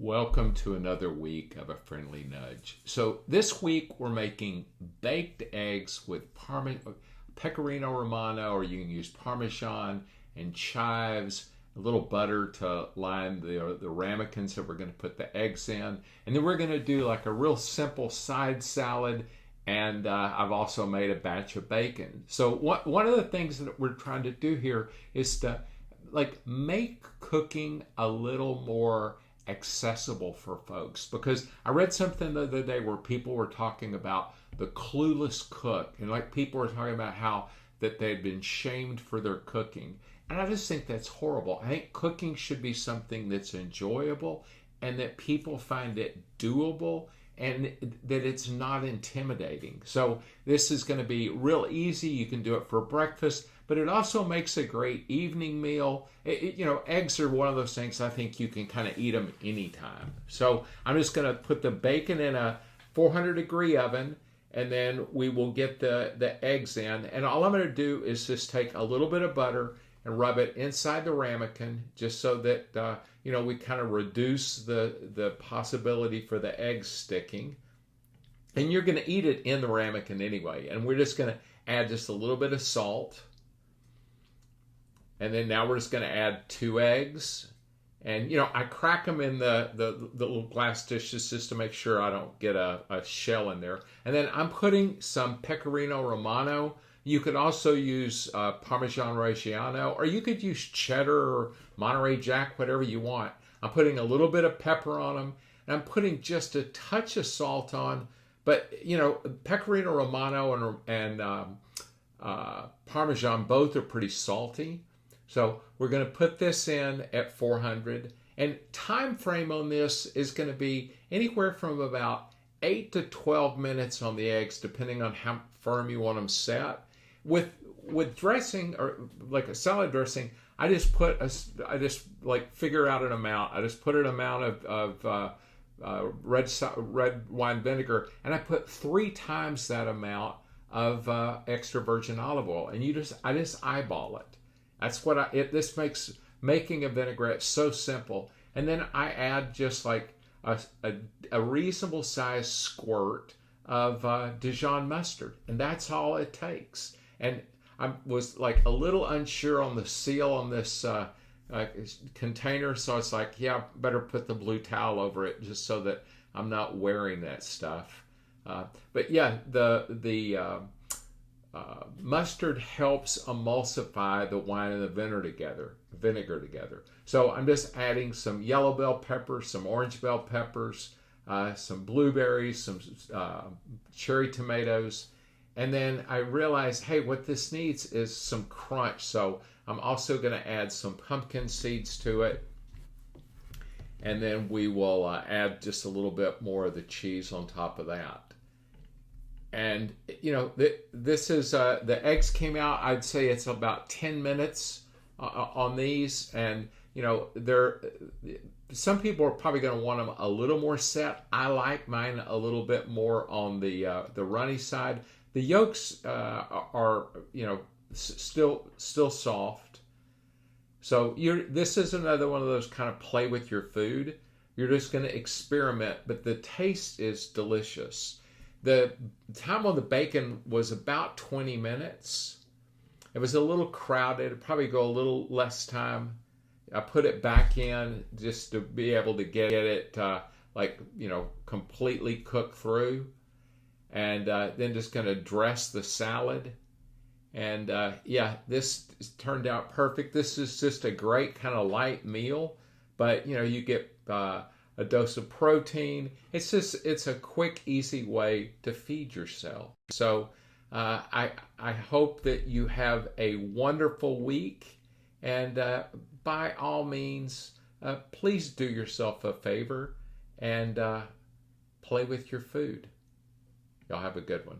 Welcome to another week of A Friendly Nudge. So this week we're making baked eggs with pecorino romano, or you can use Parmesan and chives, a little butter to line the ramekins that we're going to put the eggs in. And then we're going to do like a real simple side salad, and I've also made a batch of bacon. So one of the things that we're trying to do here is to make cooking a little more accessible for folks, because I read something the other day where people were talking about the clueless cook, and people were talking about how that they'd been shamed for their cooking, and I just think that's horrible. I think cooking should be something that's enjoyable and that people find it doable and that it's not intimidating. So this is going to be real easy. You can do it for breakfast, but it also makes a great evening meal. Eggs are one of those things I think you can kind of eat them anytime. So I'm just going to put the bacon in a 400-degree oven, and then we will get the eggs in. And all I'm going to do is just take a little bit of butter and rub it inside the ramekin, just so that we kind of reduce the possibility for the eggs sticking. And you're going to eat it in the ramekin anyway. And we're just going to add just a little bit of salt. And then now we're just going to add 2 eggs. And, I crack them in the little glass dishes just to make sure I don't get a shell in there. And then I'm putting some pecorino romano. You could also use Parmesan Reggiano, or you could use cheddar or Monterey Jack, whatever you want. I'm putting a little bit of pepper on them, and I'm putting just a touch of salt on. But, Pecorino Romano and Parmesan both are pretty salty. So we're going to put this in at 400. And time frame on this is going to be anywhere from about 8 to 12 minutes on the eggs, depending on how firm you want them set. With dressing, or like a salad dressing, I just figure out an amount. I just put an amount of red wine vinegar, and I put 3 times that amount of extra virgin olive oil, and I just eyeball it. That's what this makes making a vinaigrette so simple. And then I add just like a reasonable size squirt of Dijon mustard, and that's all it takes. And I was a little unsure on the seal on this container, so it's better put the blue towel over it just so that I'm not wearing that stuff. But yeah, the mustard helps emulsify the wine and the vinegar together. So I'm just adding some yellow bell peppers, some orange bell peppers, some blueberries, some cherry tomatoes. And then I realized, hey, what this needs is some crunch. So I'm also going to add some pumpkin seeds to it. And then we will add just a little bit more of the cheese on top of that. And, this is, the eggs came out, I'd say it's about 10 minutes on these. And, some people are probably going to want them a little more set. I like mine a little bit more on the runny side. The yolks are still soft. So this is another one of those kind of play with your food. You're just going to experiment, but the taste is delicious. The time on the bacon was about 20 minutes. It was a little crowded. It'd probably go a little less time. I put it back in just to be able to get it completely cooked through. And then just going to dress the salad. And this turned out perfect. This is just a great kind of light meal, but you get a dose of protein. It's a quick, easy way to feed yourself. So I hope that you have a wonderful week, and by all means, please do yourself a favor and play with your food. Y'all have a good one.